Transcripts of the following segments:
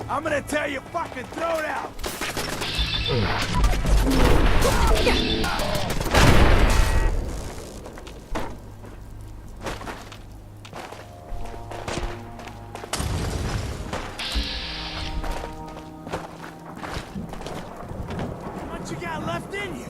I'm gonna tell you fucking throw it out! What you got left in you?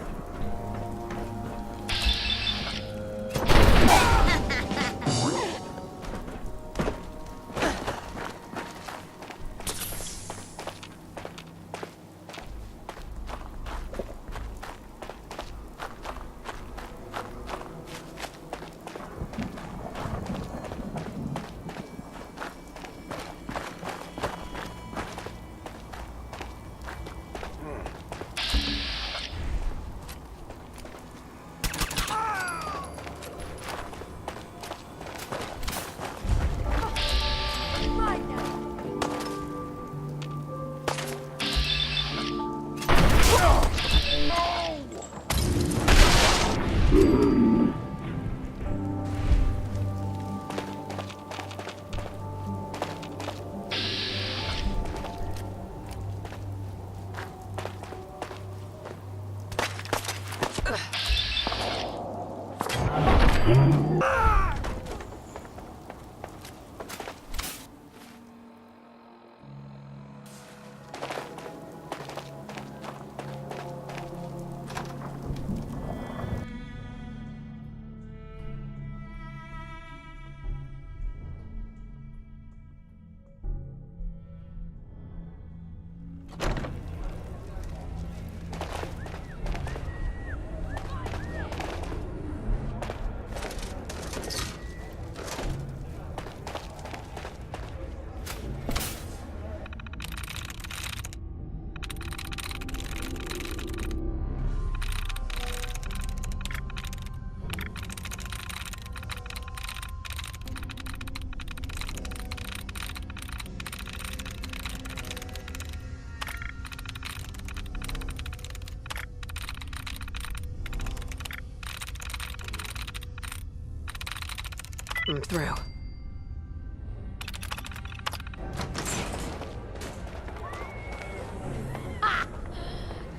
I'm through.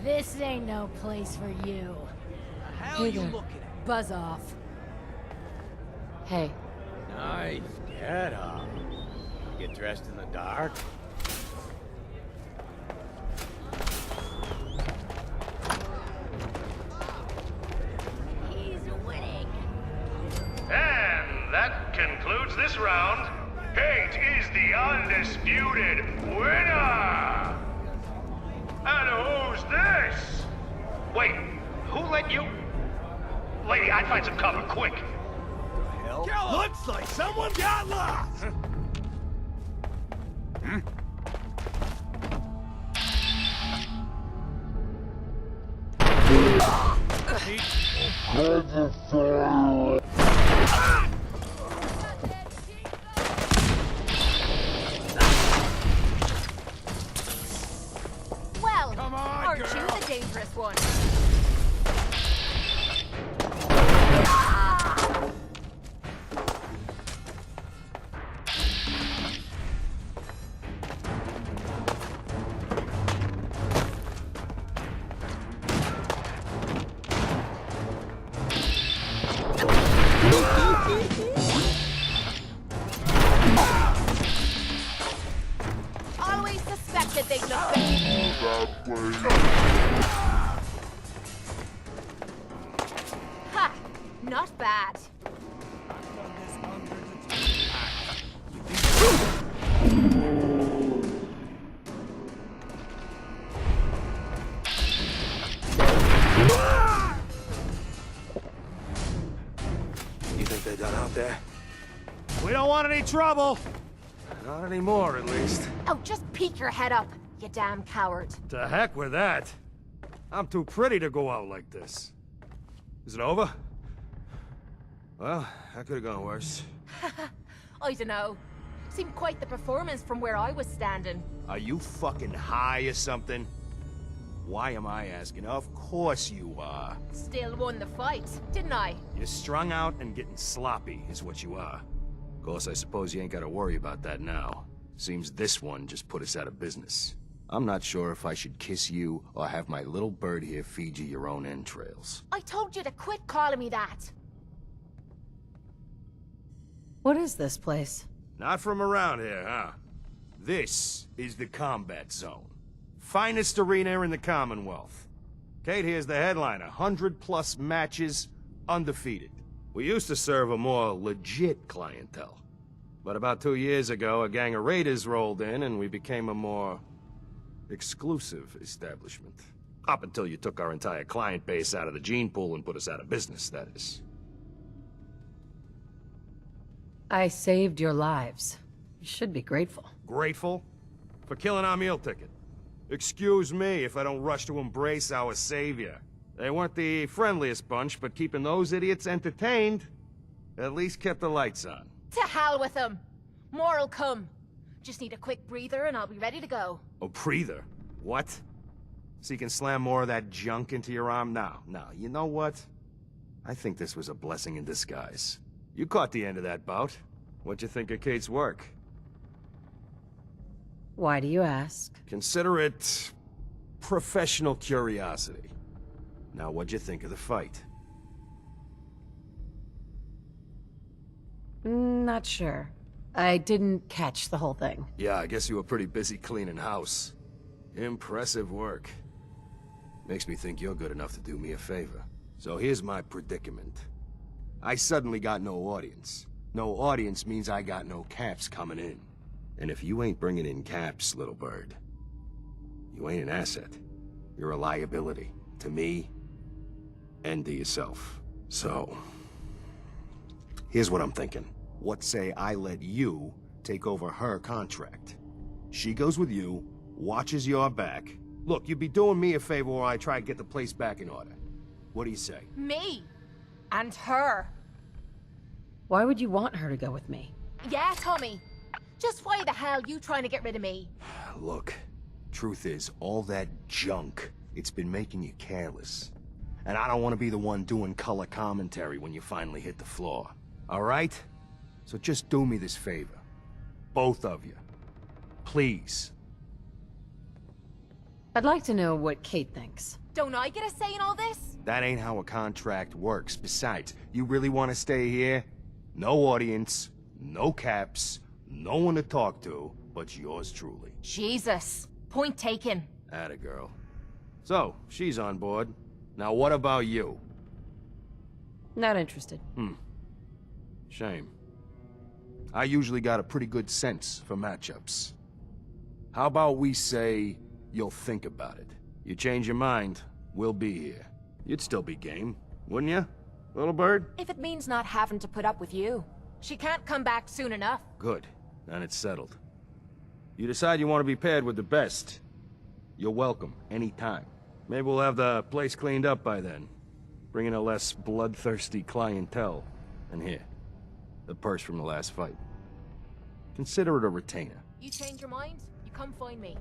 This ain't no place for you. The hell are you looking at? Buzz off. Hey. Nice. Get up. Get dressed in the dark. He's winning. And that concludes this round. Kate is the undisputed winner! And who's this? Wait, who let you? Lady, I'd find some cover, quick. Hell? Looks like someone got lost! Well, Come on, aren't you girl. the dangerous one? Always suspected they'd look better. Ha! Not bad. You think they're done out there? We don't want any trouble! Not anymore, at least. Oh, just peek your head up, you damn coward. To heck with that. I'm too pretty to go out like this. Is it over? Well, that could have gone worse. I dunno. Seemed quite the performance from where I was standing. Are you fucking high or something? Why am I asking? Of course you are. Still won the fight, didn't I? You're strung out and getting sloppy, is what you are. Of course, I suppose you ain't gotta worry about that now. Seems this one just put us out of business. I'm not sure if I should kiss you or have my little bird here feed you your own entrails. I told you to quit calling me that. What is this place? Not from around here, huh? This is the combat zone. Finest arena in the Commonwealth. Kate here's the headliner. 100+ matches, undefeated. We used to serve a more legit clientele. But about 2 years ago, a gang of raiders rolled in and we became a more exclusive establishment. Up until you took our entire client base out of the gene pool and put us out of business, that is. I saved your lives. You should be grateful. Grateful? For killing our meal ticket. Excuse me if I don't rush to embrace our savior. They weren't the friendliest bunch, but keeping those idiots entertained at least kept the lights on. To hell with them. More'll come. Just need a quick breather and I'll be ready to go. A breather? What? So you can slam more of that junk into your arm now? Now, you know what? I think this was a blessing in disguise. You caught the end of that bout. What'd you think of Kate's work? Why do you ask? Consider it professional curiosity. Now, what'd you think of the fight? Not sure. I didn't catch the whole thing. Yeah, I guess you were pretty busy cleaning house. Impressive work. Makes me think you're good enough to do me a favor. So here's my predicament. I suddenly got no audience. No audience means I got no caps coming in. And if you ain't bringing in caps, little bird, you ain't an asset. You're a liability. To me, and to yourself. So, here's what I'm thinking. What say I let you take over her contract? She goes with you, watches your back. Look, you'd be doing me a favor while I try to get the place back in order. What do you say? Me. And her. Why would you want her to go with me? Yeah, Tommy. Just why the hell you trying to get rid of me? Look, truth is, all that junk, it's been making you careless. And I don't want to be the one doing color commentary when you finally hit the floor. All right? So just do me this favor. Both of you. Please. I'd like to know what Kate thinks. Don't I get a say in all this? That ain't how a contract works. Besides, you really want to stay here? No audience, no caps, no one to talk to, but yours truly. Jesus. Point taken. Atta girl. So, she's on board. Now what about you? Not interested. Shame. I usually got a pretty good sense for matchups. How about we say you'll think about it? You change your mind, we'll be here. You'd still be game, wouldn't you, little bird? If it means not having to put up with you. She can't come back soon enough. Good. Then it's settled. You decide you want to be paired with the best. You're welcome, anytime. Maybe we'll have the place cleaned up by then. Bring in a less bloodthirsty clientele. And here, the purse from the last fight. Consider it a retainer. You change your mind, you come find me.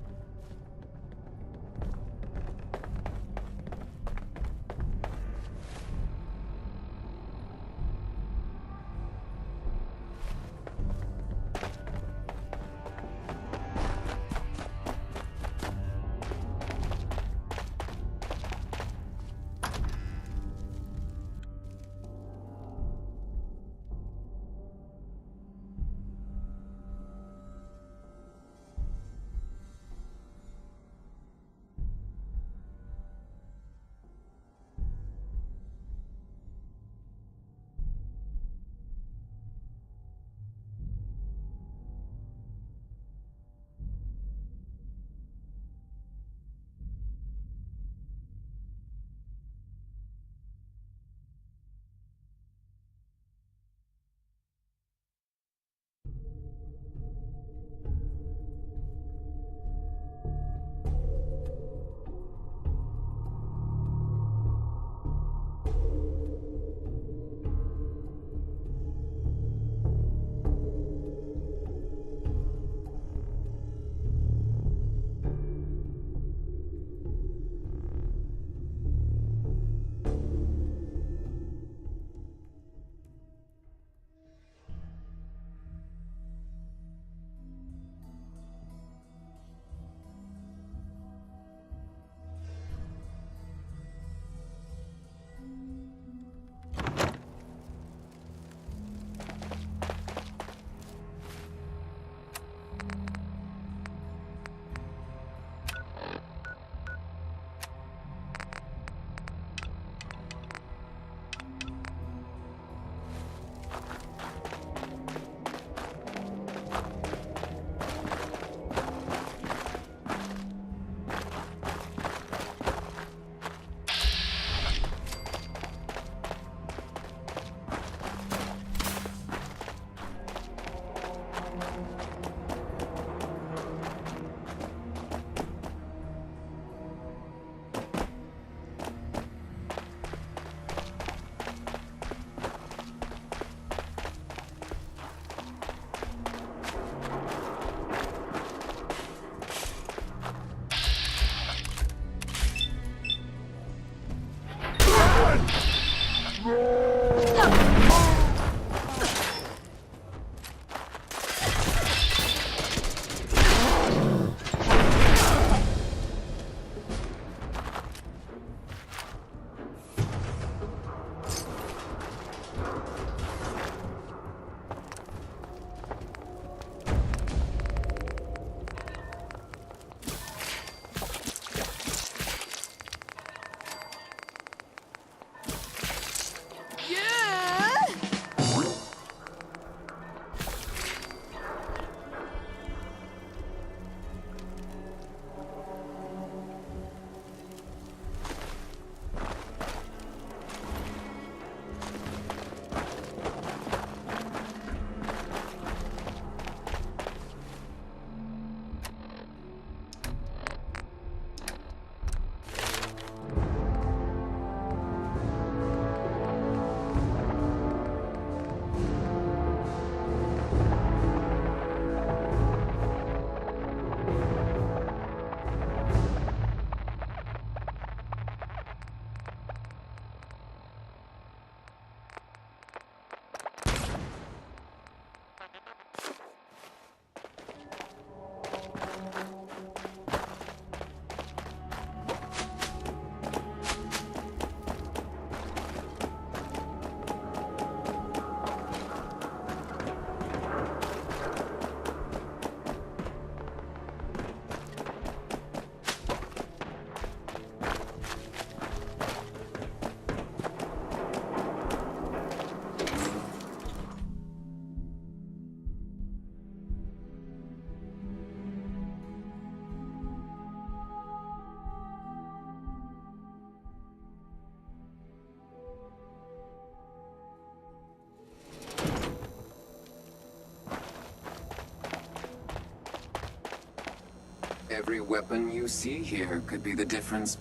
Every weapon you see here could be the difference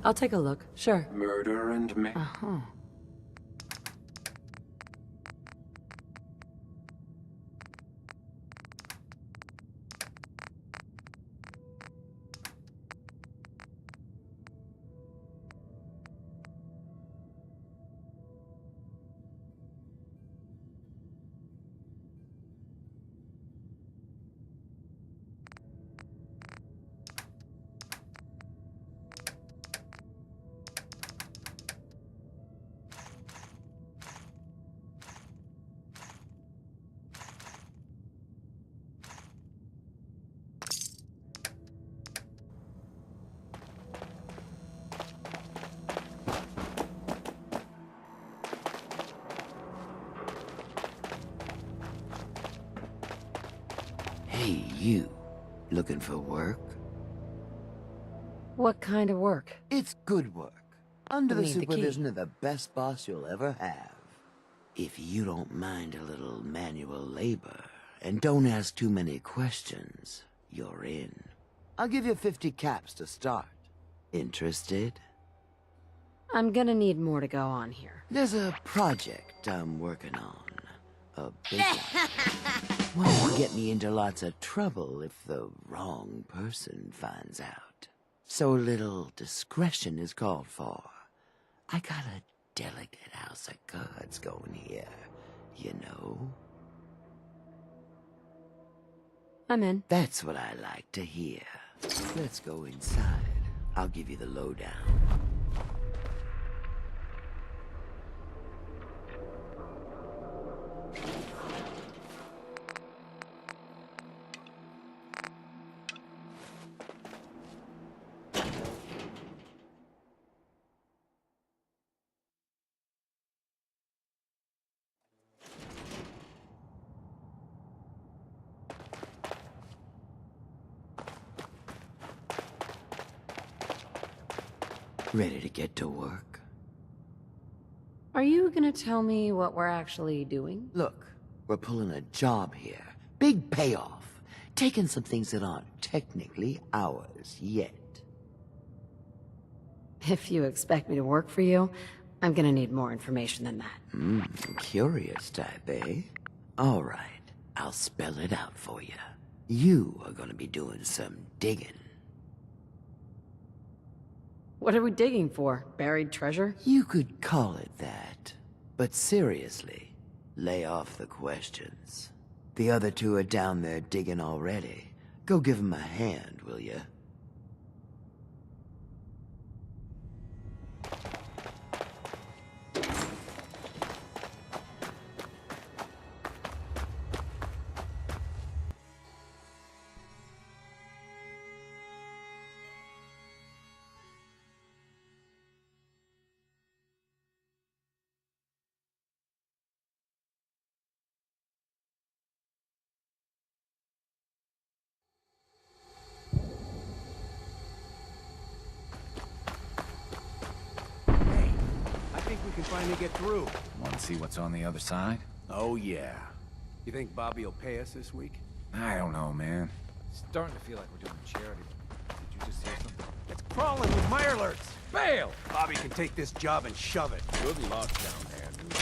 I'll take a look, sure. between murder and Uh-huh. Hey, you. Looking for work? What kind of work? It's good work. Under You the mean the key? supervision of the best boss you'll ever have. If you don't mind a little manual labor, and don't ask too many questions, you're in. I'll give you 50 caps to start. Interested? I'm gonna need more to go on here. There's a project I'm working on. A big one. Won't get me into lots of trouble if the wrong person finds out. So little discretion is called for. I got a delicate house of cards going here, you know? I'm in. That's what I like to hear. Let's go inside. I'll give you the lowdown. Ready to get to work? Are you gonna tell me what we're actually doing? Look, we're pulling a job here. Big payoff. Taking some things that aren't technically ours yet. If you expect me to work for you, I'm gonna need more information than that. Curious type, eh? All right, I'll spell it out for you. You are gonna be doing some digging. What are we digging for? Buried treasure? You could call it that. But seriously, lay off the questions. The other two are down there digging already. Go give them a hand, will you? I think we can finally get through. Want to see what's on the other side? Oh, yeah. You think Bobby will pay us this week? I don't know, man. Starting to feel like we're doing charity. Did you just hear something? It's crawling with mirelurks. Bail! Bobby can take this job and shove it. Good luck down there, dude.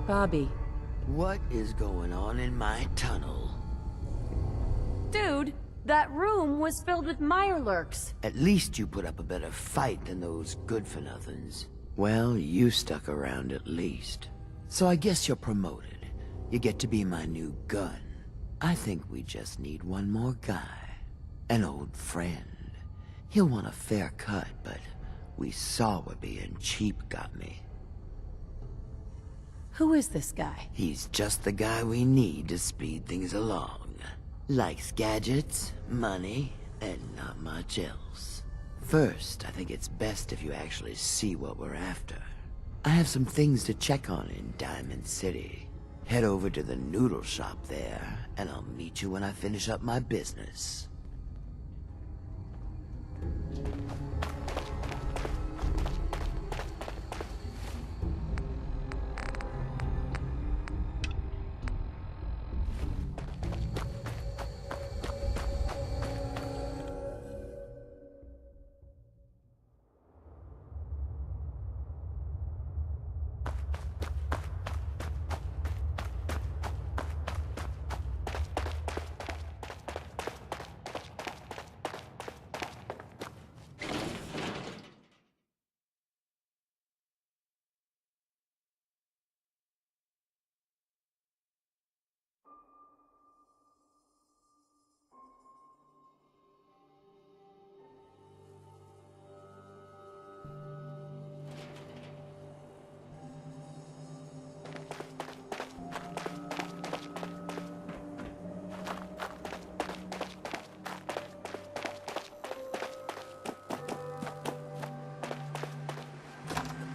Bobby. What is going on in my tunnel? Dude, that room was filled with mirelurks. At least you put up a better fight than those good-for-nothings. Well, you stuck around at least. So I guess you're promoted. You get to be my new gun. I think we just need one more guy. An old friend. He'll want a fair cut, but we saw what being cheap got me. Who is this guy? He's just the guy we need to speed things along. Likes gadgets, money, and not much else. First, I think it's best if you actually see what we're after. I have some things to check on in Diamond City. Head over to the noodle shop there, and I'll meet you when I finish up my business.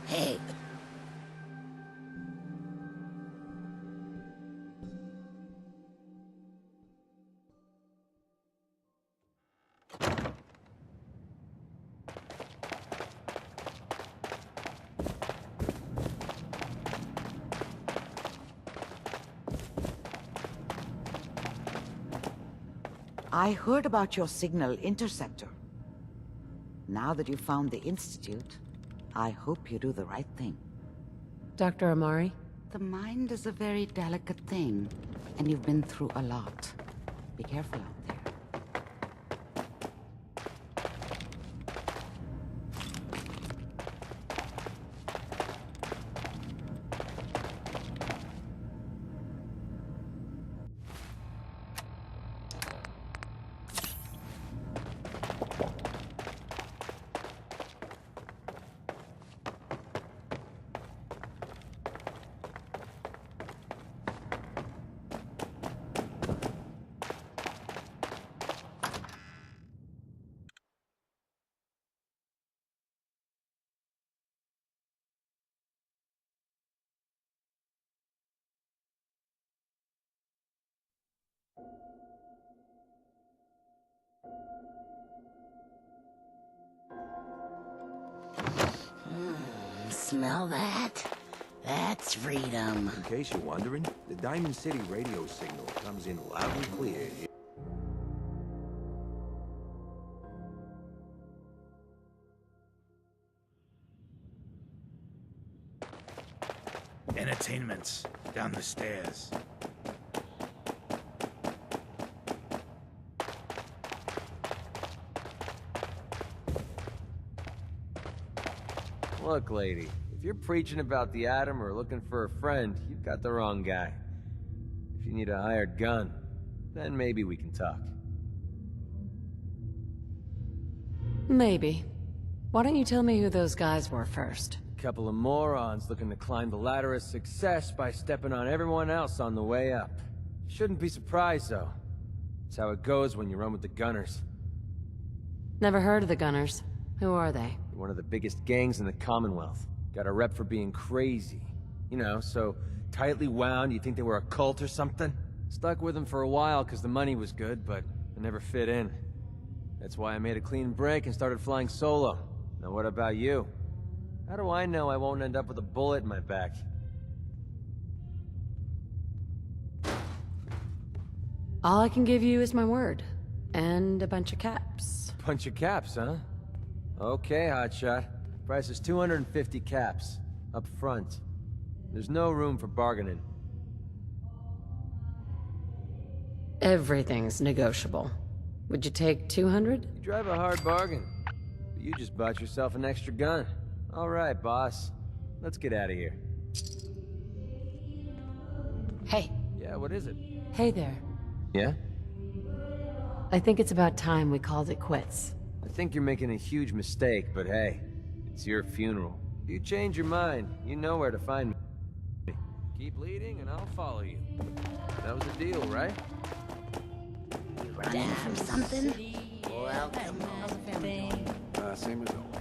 Hey. I heard about your signal interceptor. Now that you've found the Institute, I hope you do the right thing. Dr. Amari? The mind is a very delicate thing. And you've been through a lot. Be careful out there. Smell that? That's freedom. In case you're wondering, the Diamond City radio signal comes in loud and clear. Entertainment's down the stairs. Look, lady, if you're preaching about the atom or looking for a friend, you've got the wrong guy. If you need a hired gun, then maybe we can talk. Maybe. Why don't you tell me who those guys were first? A couple of morons looking to climb the ladder of success by stepping on everyone else on the way up. You shouldn't be surprised, though. It's how it goes when you run with the Gunners. Never heard of the Gunners. Who are they? One of the biggest gangs in the Commonwealth. Got a rep for being crazy. You know, so tightly wound you'd think they were a cult or something. Stuck with them for a while because the money was good, but I never fit in. That's why I made a clean break and started flying solo. Now what about you? How do I know I won't end up with a bullet in my back? All I can give you is my word. And a bunch of caps. Bunch of caps, huh? Okay, hotshot. Price is 250 caps. Up front. There's no room for bargaining. Everything's negotiable. Would you take 200? You drive a hard bargain. But you just bought yourself an extra gun. All right, boss. Let's get out of here. Hey. Yeah, what is it? Hey there. Yeah? I think it's about time we called it quits. I think you're making a huge mistake, but hey, it's your funeral. If you change your mind, you know where to find me. Keep leading and I'll follow you. That was the deal, right? Running from something? Welcome. Same as always.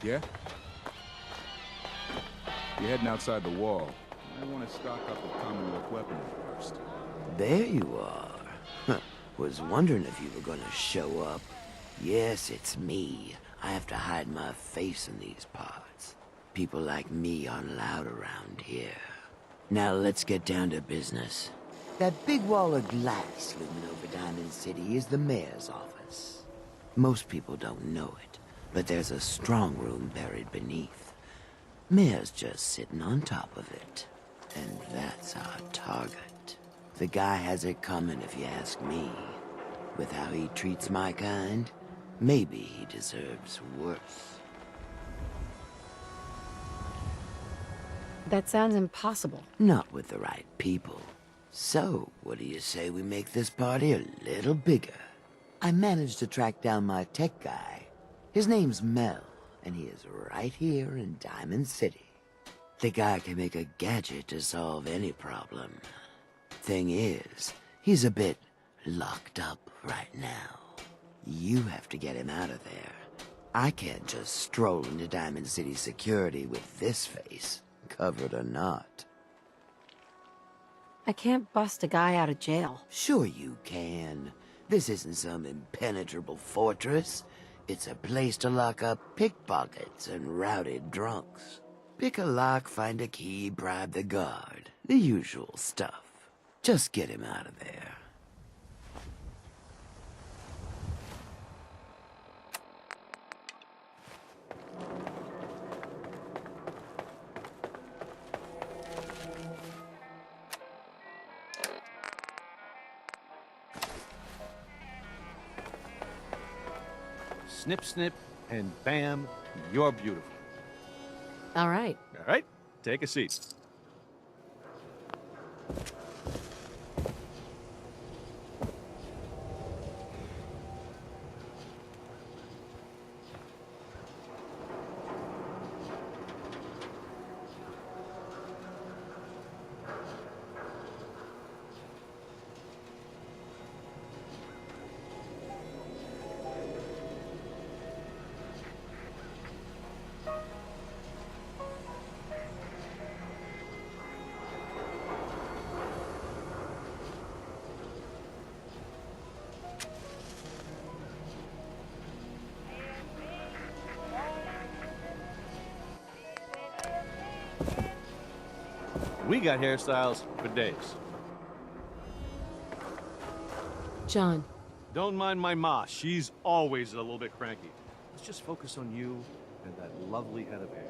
Yeah? You're heading outside the wall. I want to stock up with Commonwealth weaponry first. There you are. Huh. Was wondering if you were gonna show up. Yes, it's me. I have to hide my face in these parts. People like me aren't allowed around here. Now let's get down to business. That big wall of glass looming over Diamond City is the mayor's office. Most people don't know it, but there's a strong room buried beneath. Mayor's just sitting on top of it. And that's our target. The guy has it coming if you ask me. With how he treats my kind, maybe he deserves worse. That sounds impossible. Not with the right people. So, what do you say we make this party a little bigger? I managed to track down my tech guy. His name's Mel, and he is right here in Diamond City. The guy can make a gadget to solve any problem. Thing is, he's a bit locked up right now. You have to get him out of there. I can't just stroll into Diamond City security with this face, covered or not. I can't bust a guy out of jail. Sure you can. This isn't some impenetrable fortress. It's a place to lock up pickpockets and routed drunks. Pick a lock, find a key, bribe the guard. The usual stuff. Just get him out of there. Snip, snip, and bam, you're beautiful. All right. All right, take a seat. We got hairstyles for days. John. Don't mind my ma. She's always a little bit cranky. Let's just focus on you and that lovely head of hair.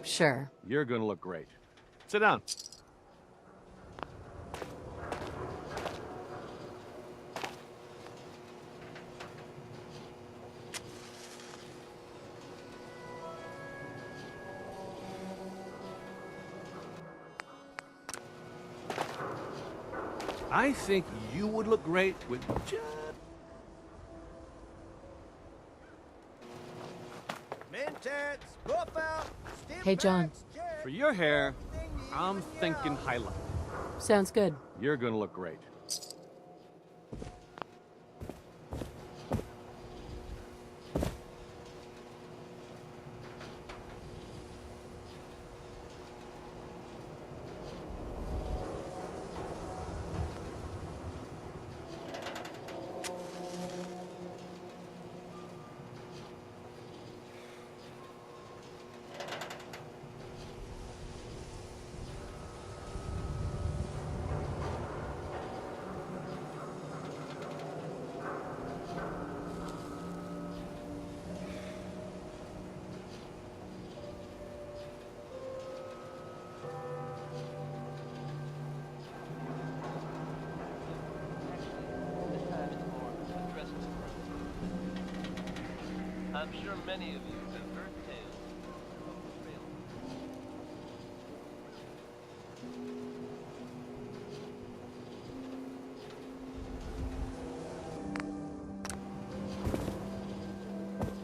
Sure. You're gonna look great. Sit down. I think you would look great with just... Hey, John. For your hair, I'm thinking highlight. Sounds good. You're gonna look great. I'm sure many of you have heard tales of the real.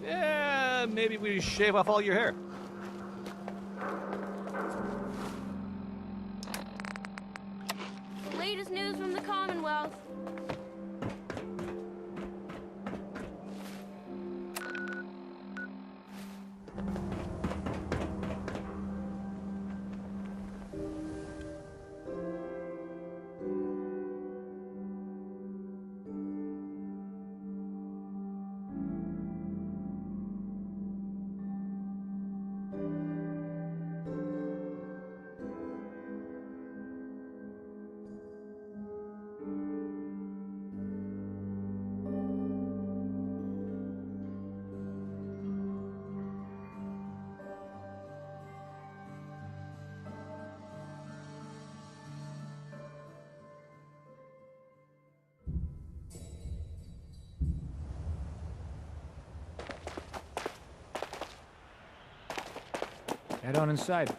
Yeah, maybe we shave off all your hair. Latest news from the Commonwealth. Head on inside.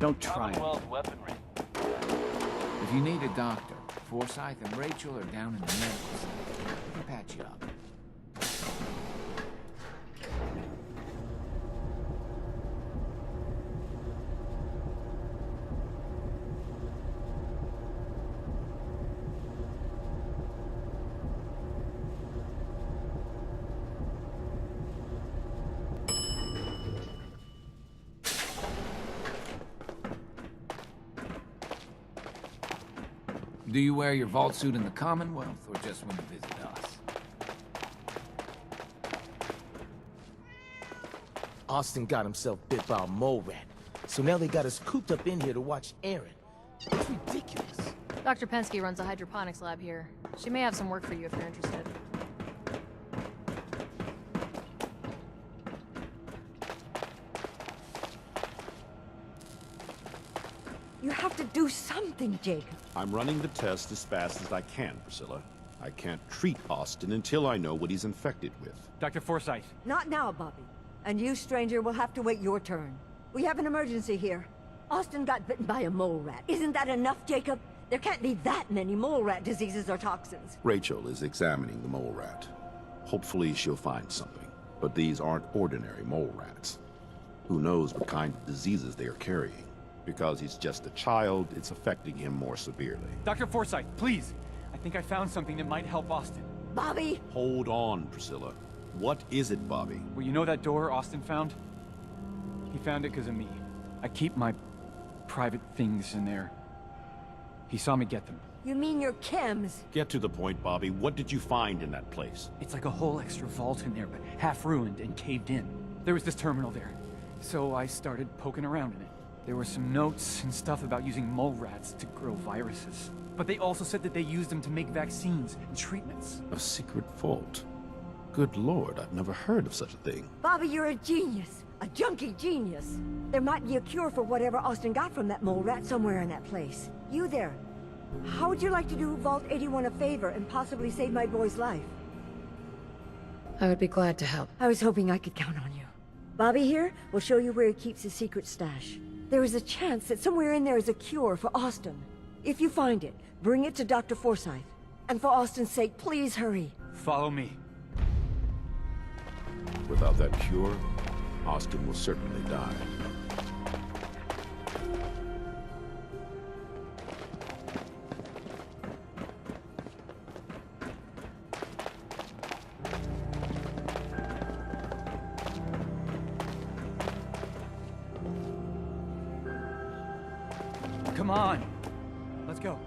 Don't try it. Commonwealth weaponry. If you need a doctor, Forsyth and Rachel are down in the medical center. We can patch you up. Do you wear your vault suit in the Commonwealth, or just when you visit us? Austin got himself bit by a mole rat, so now they got us cooped up in here to watch Aaron. It's ridiculous. Dr. Pensky runs a hydroponics lab here. She may have some work for you if you're interested. You have to do something, Jacob. I'm running the test as fast as I can, Priscilla. I can't treat Austin until I know what he's infected with. Dr. Forsyth. Not now, Bobby. And you, stranger, will have to wait your turn. We have an emergency here. Austin got bitten by a mole rat. Isn't that enough, Jacob? There can't be that many mole rat diseases or toxins. Rachel is examining the mole rat. Hopefully she'll find something. But these aren't ordinary mole rats. Who knows what kind of diseases they are carrying? Because he's just a child, it's affecting him more severely. Dr. Forsyth, please. I think I found something that might help Austin. Bobby! Hold on, Priscilla. What is it, Bobby? Well, you know that door Austin found? He found it because of me. I keep my private things in there. He saw me get them. You mean your chems? Get to the point, Bobby. What did you find in that place? It's like a whole extra vault in there, but half ruined and caved in. There was this terminal there, so I started poking around in it. There were some notes and stuff about using mole rats to grow viruses. But they also said that they used them to make vaccines and treatments. A secret vault? Good lord, I've never heard of such a thing. Bobby, you're a genius. A junkie genius. There might be a cure for whatever Austin got from that mole rat somewhere in that place. You there. How would you like to do Vault 81 a favor and possibly save my boy's life? I would be glad to help. I was hoping I could count on you. Bobby here will show you where he keeps his secret stash. There is a chance that somewhere in there is a cure for Austin. If you find it, bring it to Dr. Forsyth. And for Austin's sake, please hurry. Follow me. Without that cure, Austin will certainly die. Come on. Let's go.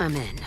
I'm in.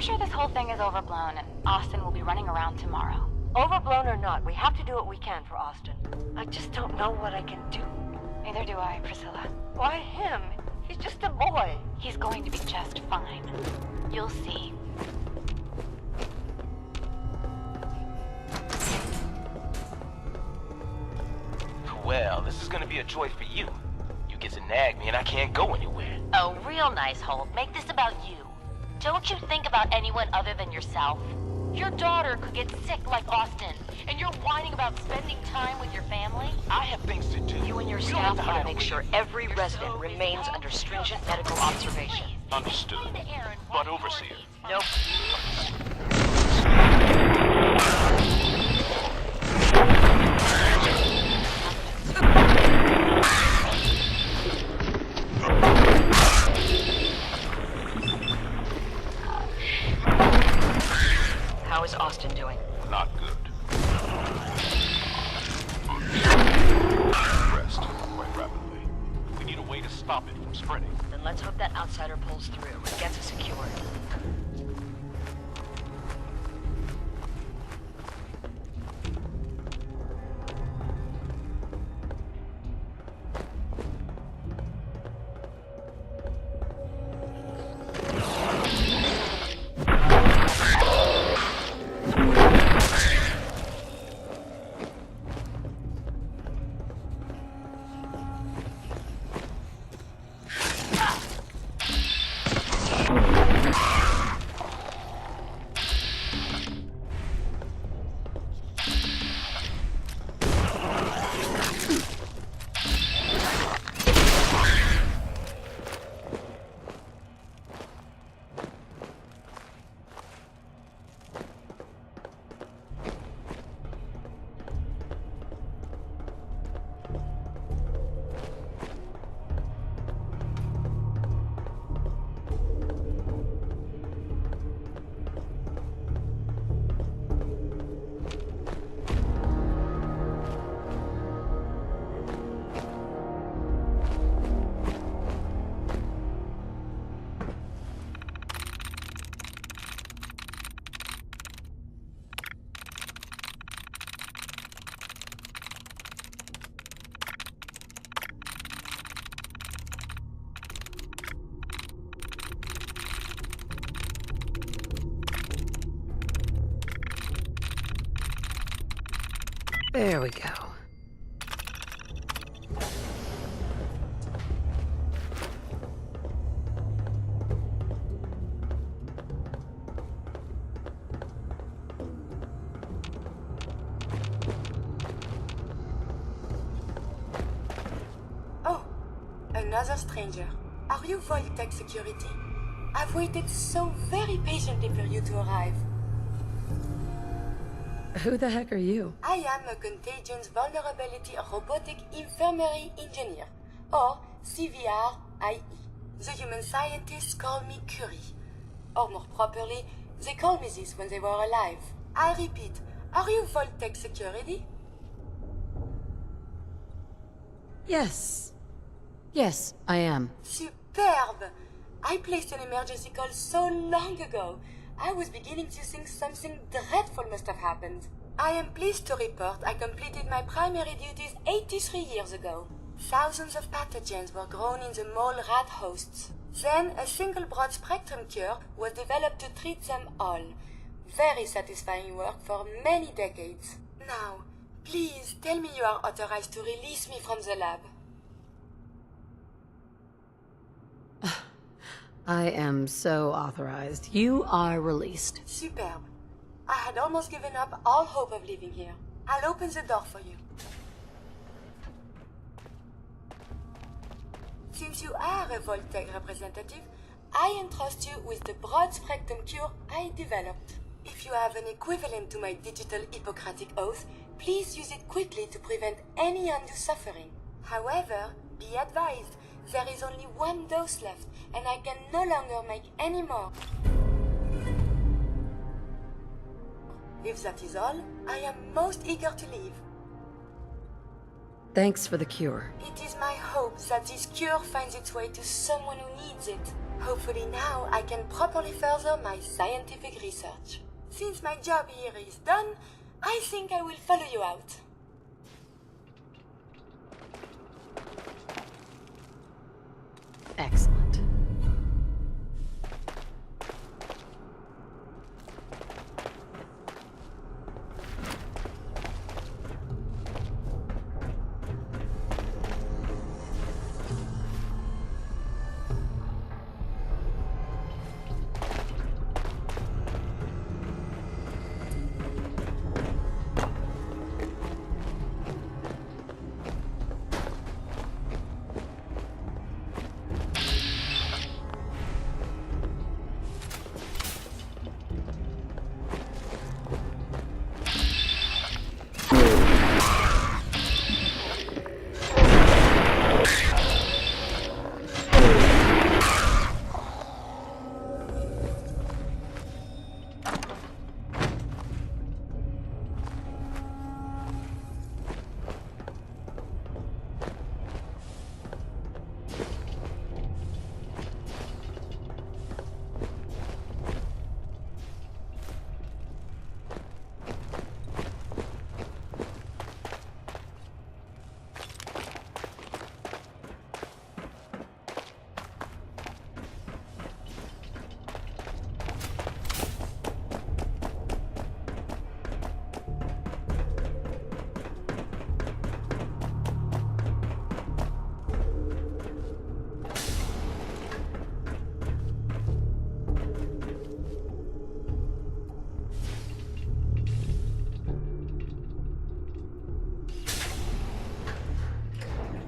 I'm sure this whole thing is overblown, and Austin will be running around tomorrow. Overblown or not, we have to do what we can for Austin. I just don't know what I can do. Neither do I, Priscilla. Why him? He's just a boy. He's going to be just fine. You'll see. Well, this is gonna be a joy for you. You get to nag me and I can't go anywhere. Oh, real nice, Holt. Make this about you. Don't you think about anyone other than yourself? Your daughter could get sick like Austin, and you're whining about spending time with your family? I have things to do. You and your staff want to make sure every resident remains under stringent medical observation. Understood. But Overseer. Nope. How is Austin doing? Not good. Progressed quite rapidly. We need a way to stop it from spreading. Then let's hope that outsider pulls through and gets us secured. There we go. Oh, another stranger. Are you Voltec security? I've waited so very patiently for you to arrive. Who the heck are you? I am a Contagions Vulnerability Robotic Infirmary Engineer, or CVR-IE. The human scientists call me Curie. Or more properly, they called me this when they were alive. I repeat, are you Voltec security? Yes. Yes, I am. Superb! I placed an emergency call so long ago. I was beginning to think something dreadful must have happened. I am pleased to report I completed my primary duties 83 years ago. Thousands of pathogens were grown in the mole rat hosts. Then a single broad-spectrum cure was developed to treat them all. Very satisfying work for many decades. Now, please tell me you are authorized to release me from the lab. I am so authorized. You are released. Superb. I had almost given up all hope of leaving here. I'll open the door for you. Since you are a Voltec representative, I entrust you with the broad-spectrum cure I developed. If you have an equivalent to my digital Hippocratic oath, please use it quickly to prevent any undue suffering. However, be advised, there is only one dose left, and I can no longer make any more. If that is all, I am most eager to leave. Thanks for the cure. It is my hope that this cure finds its way to someone who needs it. Hopefully now I can properly further my scientific research. Since my job here is done, I think I will follow you out. Excellent.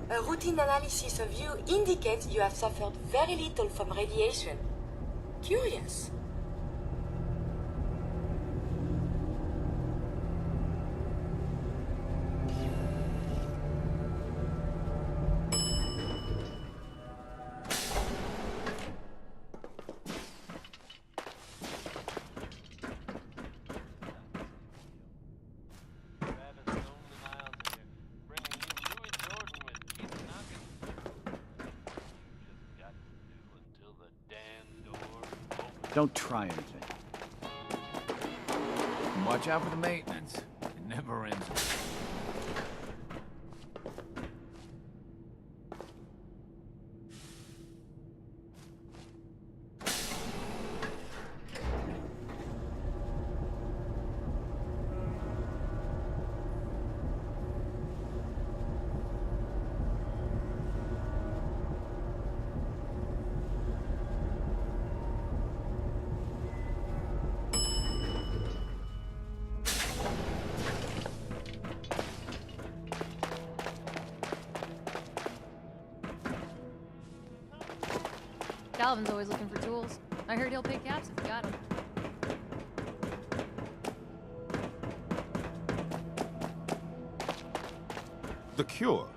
A routine analysis of you indicates you have suffered very little from radiation. Curious. Don't try anything. And watch out for the maintenance. It never ends. Calvin's always looking for tools. I heard he'll pay caps if you got them. The cure.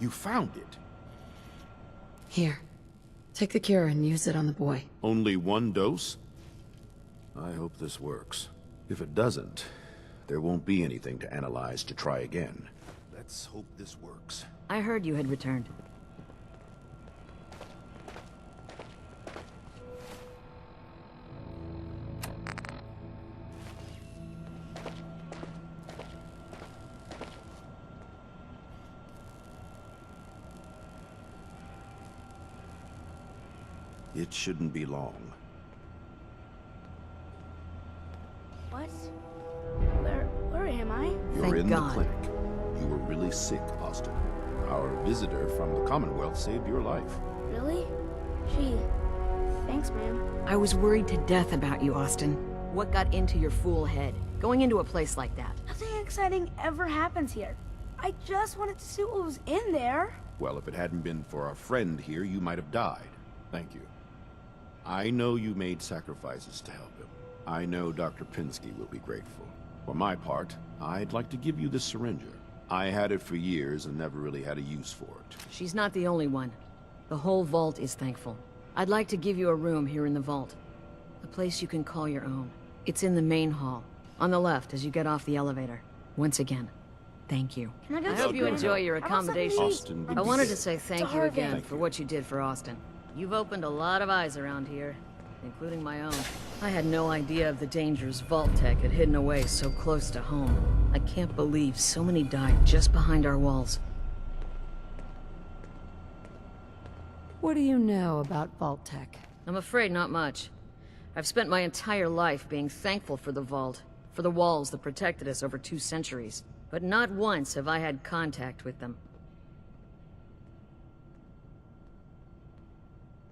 You found it. Here. Take the cure and use it on the boy. Only one dose? I hope this works. If it doesn't, there won't be anything to analyze to try again. Let's hope this works. I heard you had returned. It shouldn't be long. What? Where am I? You're in the clinic. You were really sick, Austin. Our visitor from the Commonwealth saved your life. Really? Gee, thanks, ma'am. I was worried to death about you, Austin. What got into your fool head? Going into a place like that? Nothing exciting ever happens here. I just wanted to see what was in there. Well, if it hadn't been for our friend here, you might have died. Thank you. I know you made sacrifices to help him. I know Dr. Pinsky will be grateful. For my part, I'd like to give you this syringe. I had it for years and never really had a use for it. She's not the only one. The whole vault is thankful. I'd like to give you a room here in the vault. A place you can call your own. It's in the main hall, on the left as you get off the elevator. Once again, thank you. Can I go hope you enjoy your accommodations. Austin, I wanted to say thank you again for what you did for Austin. You've opened a lot of eyes around here, including my own. I had no idea of the dangers Vault Tech had hidden away so close to home. I can't believe so many died just behind our walls. What do you know about Vault Tech? I'm afraid not much. I've spent my entire life being thankful for the Vault, for the walls that protected us over 2 centuries. But not once have I had contact with them.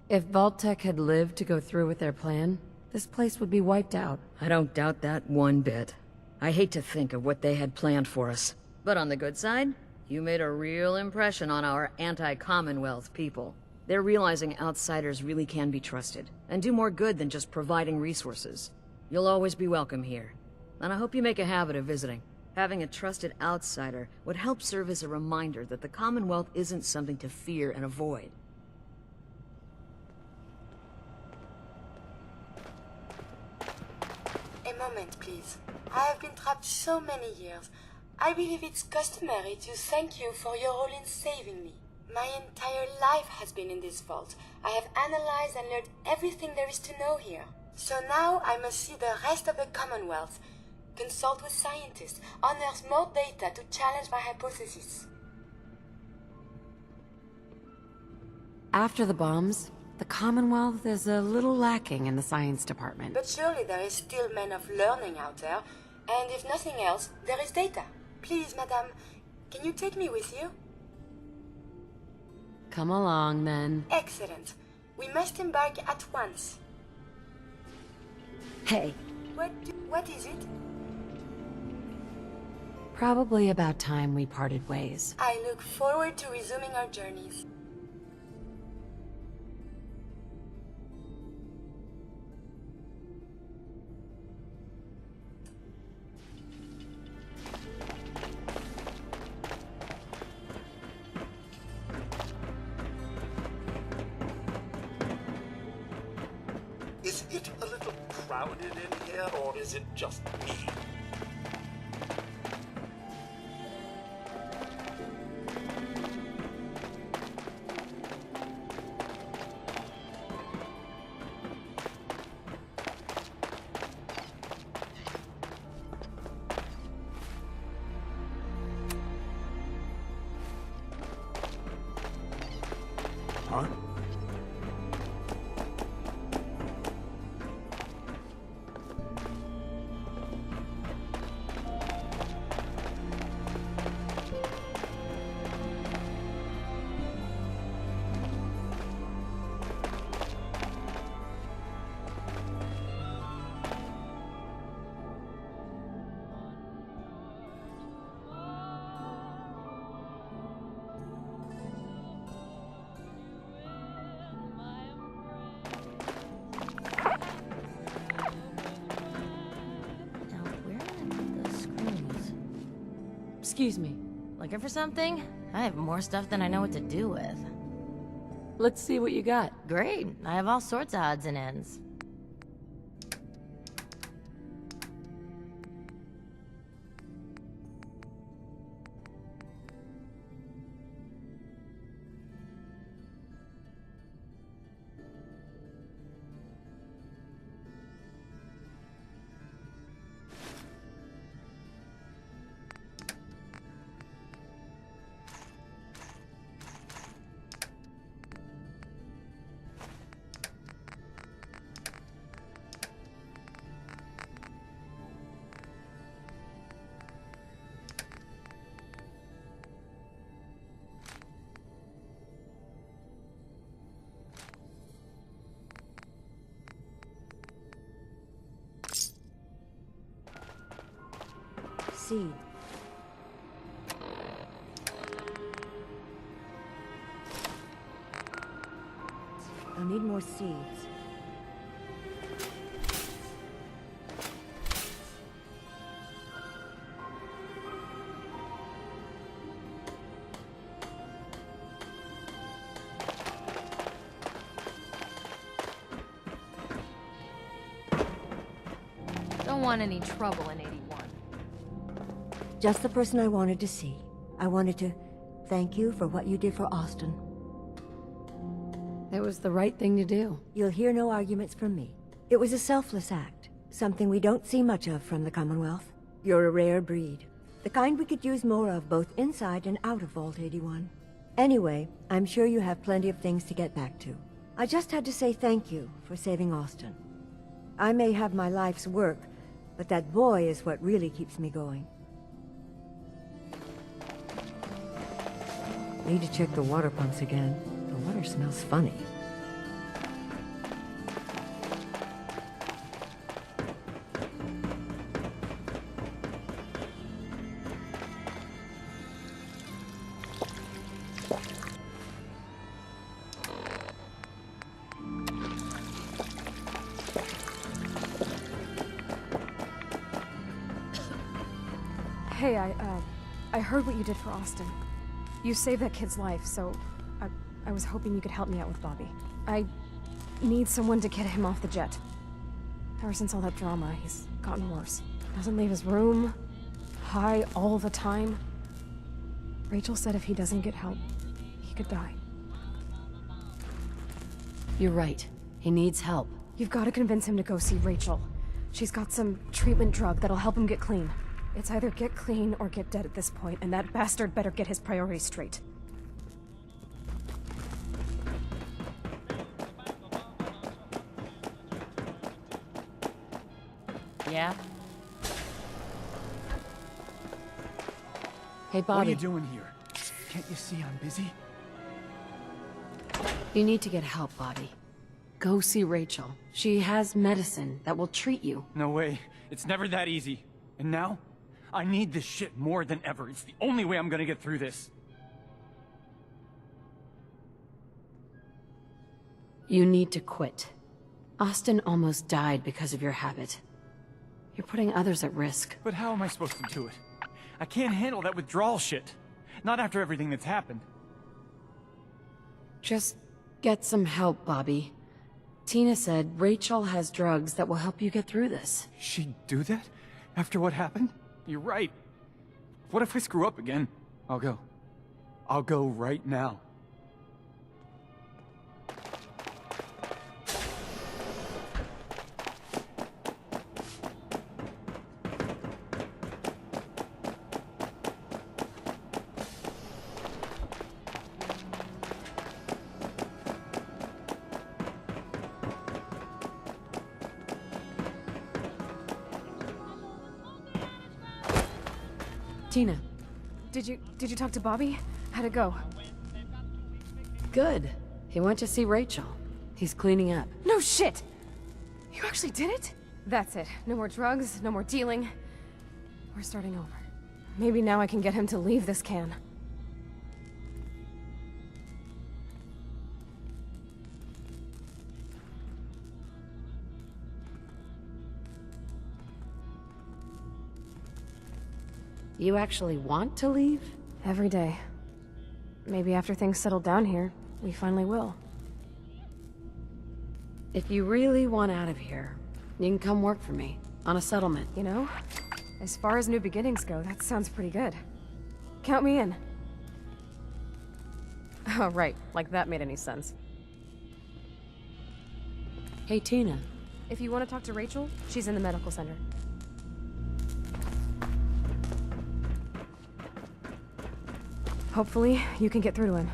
If Vault Tech had lived to go through with their plan, this place would be wiped out. I don't doubt that one bit. I hate to think of what they had planned for us. But on the good side, you made a real impression on our anti-Commonwealth people. They're realizing outsiders really can be trusted, and do more good than just providing resources. You'll always be welcome here, and I hope you make a habit of visiting. Having a trusted outsider would help serve as a reminder that the Commonwealth isn't something to fear and avoid. A moment, please. I have been trapped so many years. I believe it's customary to thank you for your role in saving me. My entire life has been in this vault. I have analyzed and learned everything there is to know here. So now I must see the rest of the Commonwealth, consult with scientists, unearth more data to challenge my hypothesis. After the bombs, the Commonwealth is a little lacking in the science department. But surely there is still men of learning out there, and if nothing else, there is data. Please, madame, can you take me with you? Come along, then. Excellent. We must embark at once. Hey. What is it? Probably about time we parted ways. I look forward to resuming our journeys. Is it a little crowded in here, or is it just me? Huh? Excuse me. Looking for something? I have more stuff than I know what to do with. Let's see what you got. Great. I have all sorts of odds and ends. Seed. I'll need more seeds. Don't want any trouble in 81. Just the person I wanted to see. I wanted to thank you for what you did for Austin. It was the right thing to do. You'll hear no arguments from me. It was a selfless act, something we don't see much of from the Commonwealth. You're a rare breed, the kind we could use more of both inside and out of Vault 81. Anyway, I'm sure you have plenty of things to get back to. I just had to say thank you for saving Austin. I may have my life's work, but that boy is what really keeps me going. Need to check the water pumps again. The water smells funny. Hey, I heard what you did for Austin. You saved that kid's life, so I was hoping you could help me out with Bobby. I need someone to get him off the jet. Ever since all that drama, he's gotten worse. Doesn't leave his room, high all the time. Rachel said if he doesn't get help, he could die. You're right. He needs help. You've got to convince him to go see Rachel. She's got some treatment drug that'll help him get clean. It's either get clean or get dead at this point, and that bastard better get his priorities straight. Yeah? Hey, Bobby. What are you doing here? Can't you see I'm busy? You need to get help, Bobby. Go see Rachel. She has medicine that will treat you. No way. It's never that easy. And now? I need this shit more than ever. It's the only way I'm gonna get through this. You need to quit. Austin almost died because of your habit. You're putting others at risk. But how am I supposed to do it? I can't handle that withdrawal shit. Not after everything that's happened. Just get some help, Bobby. Tina said Rachel has drugs that will help you get through this. She'd do that? After what happened? You're right. What if I screw up again? I'll go. I'll go right now. Tina. Did you talk to Bobby? How'd it go? Good. He went to see Rachel. He's cleaning up. No shit! You actually did it? That's it. No more drugs, no more dealing. We're starting over. Maybe now I can get him to leave this can. You actually want to leave? Every day. Maybe after things settle down here, we finally will. If you really want out of here, you can come work for me, on a settlement. You know, as far as new beginnings go, that sounds pretty good. Count me in. Oh, right, like that made any sense. Hey, Tina. If you want to talk to Rachel, she's in the medical center. Hopefully, you can get through to him.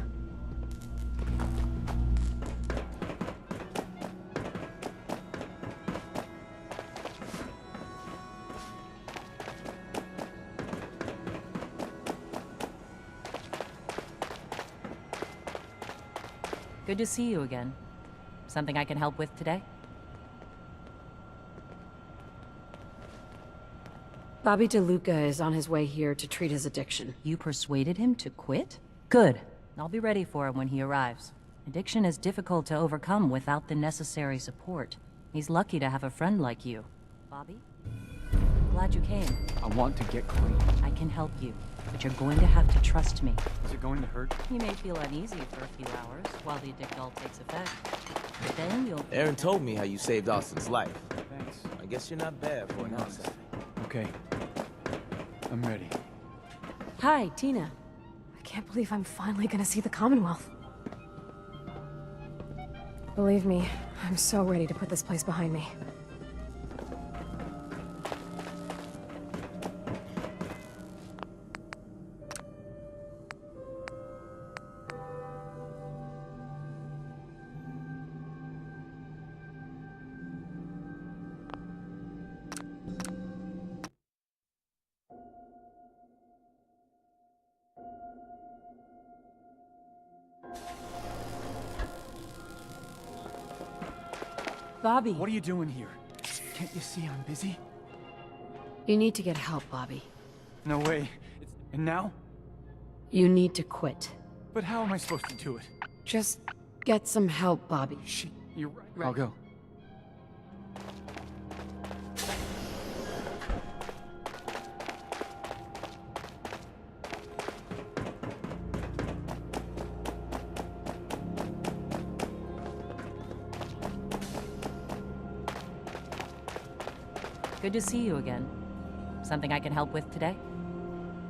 Good to see you again. Something I can help with today? Bobby DeLuca is on his way here to treat his addiction. You persuaded him to quit? Good. I'll be ready for him when he arrives. Addiction is difficult to overcome without the necessary support. He's lucky to have a friend like you. Bobby? Glad you came. I want to get clean. I can help you, but you're going to have to trust me. Is it going to hurt? You may feel uneasy for a few hours while the addictol takes effect. But then you'll... Aaron told me how you saved Austin's life. Thanks. I guess you're not bad for an outsider. Okay. I'm ready. Hi, Tina. I can't believe I'm finally gonna see the Commonwealth. Believe me, I'm so ready to put this place behind me. Bobby. What are you doing here? Can't you see I'm busy? You need to get help, Bobby. No way. And now? You need to quit. But how am I supposed to do it? Just get some help, Bobby. Shit, you're right. I'll go. Good to see you again. Something I can help with today?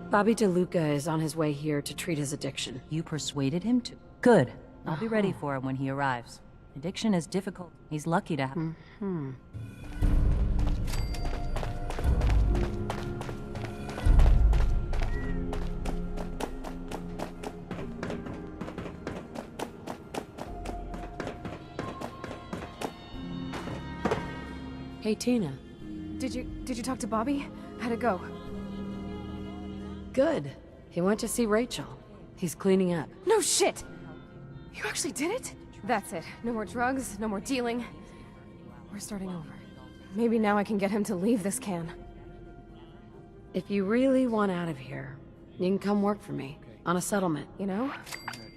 Bobby DeLuca is on his way here to treat his addiction. You persuaded him to... Good. I'll be ready for him when he arrives. Addiction is difficult. He's lucky to have... Hey, Tina. Did you talk to Bobby? How'd it go? Good. He went to see Rachel. He's cleaning up. No shit! You actually did it? That's it. No more drugs, no more dealing. We're starting over. Maybe now I can get him to leave this can. If you really want out of here, you can come work for me, on a settlement. You know,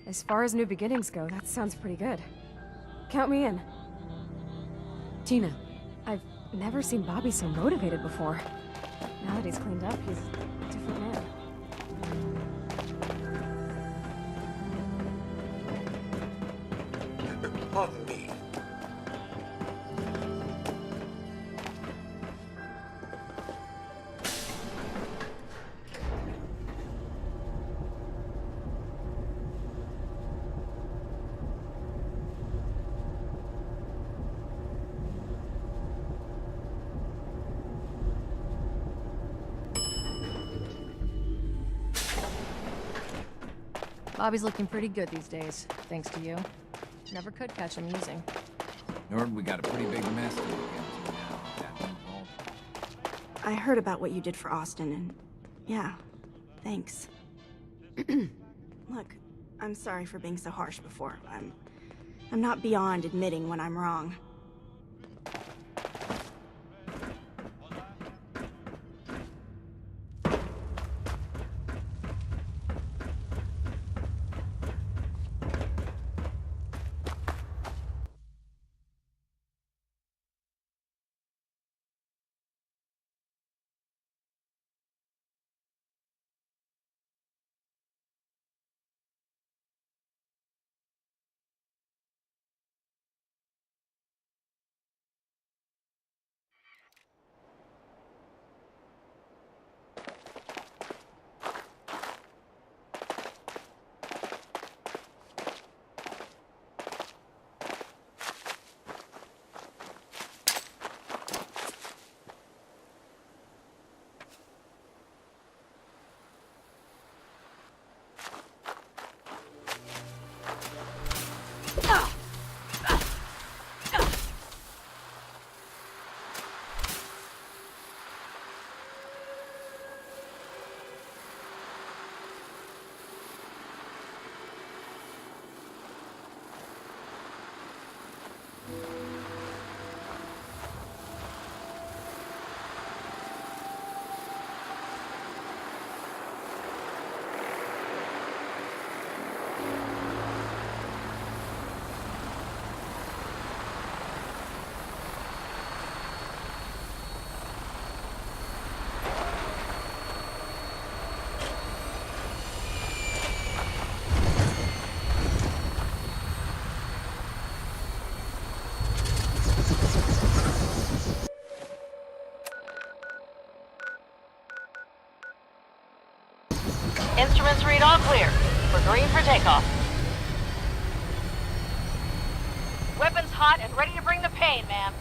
as far as new beginnings go, that sounds pretty good. Count me in. Tina. I've never seen Bobby so motivated before. Now that he's cleaned up, he's a different man. Pardon me. Bobby's looking pretty good these days, thanks to you. Never could catch him using. Nord, we got a pretty big mess to look into now. That new vault. I heard about what you did for Austin, and yeah, thanks. Look, I'm sorry for being so harsh before. I'm not beyond admitting when I'm wrong. Instruments read all clear. We're green for takeoff. Weapons hot and ready to bring the pain, ma'am.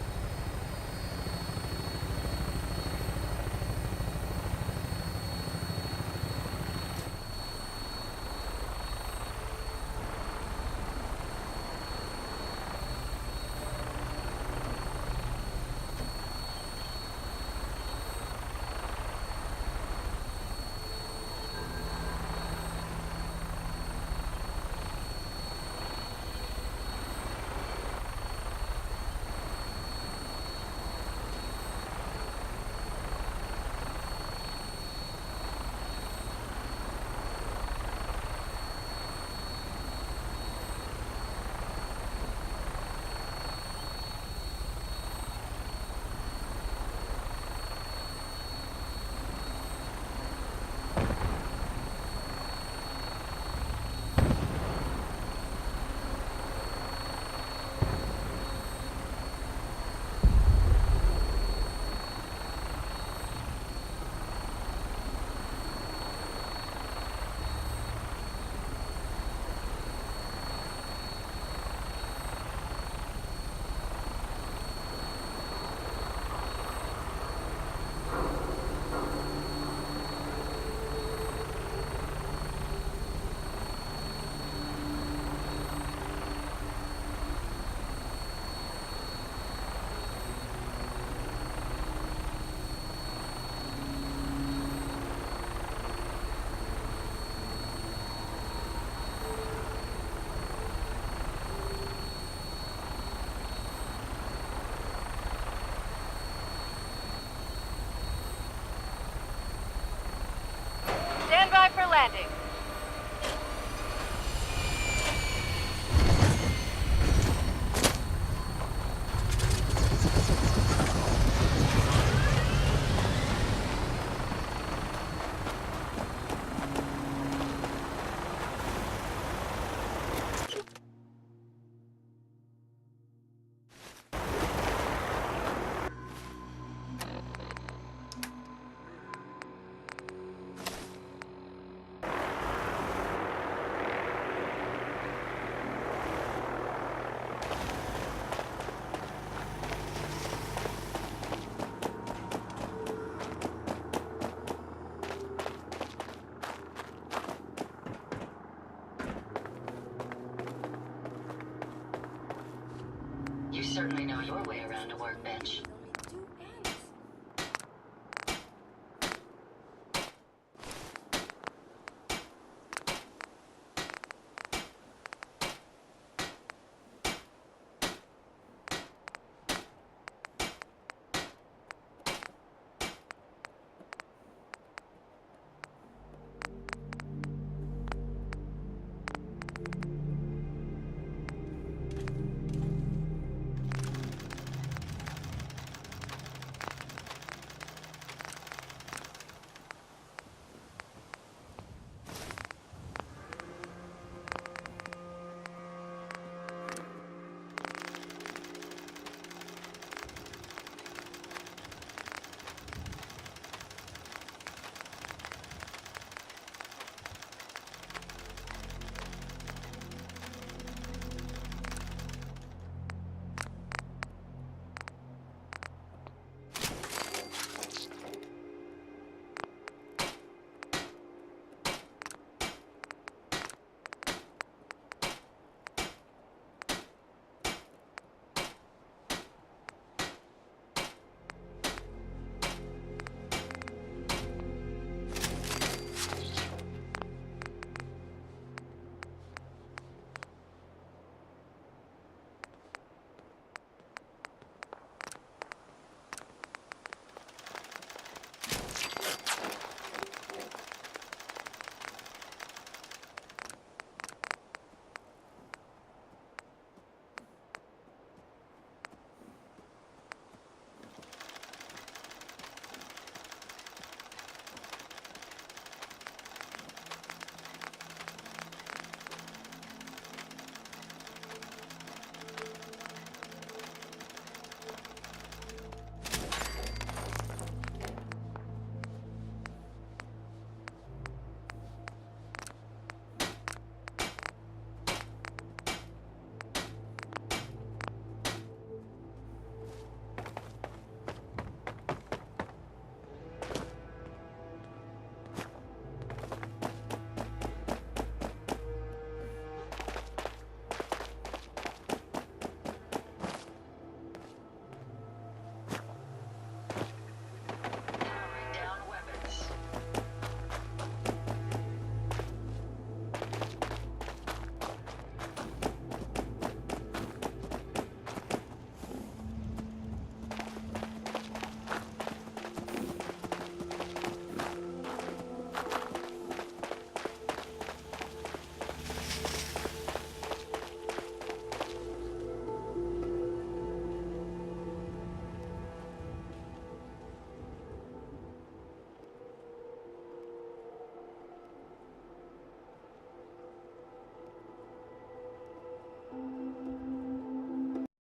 Stand by for landing. You certainly know your way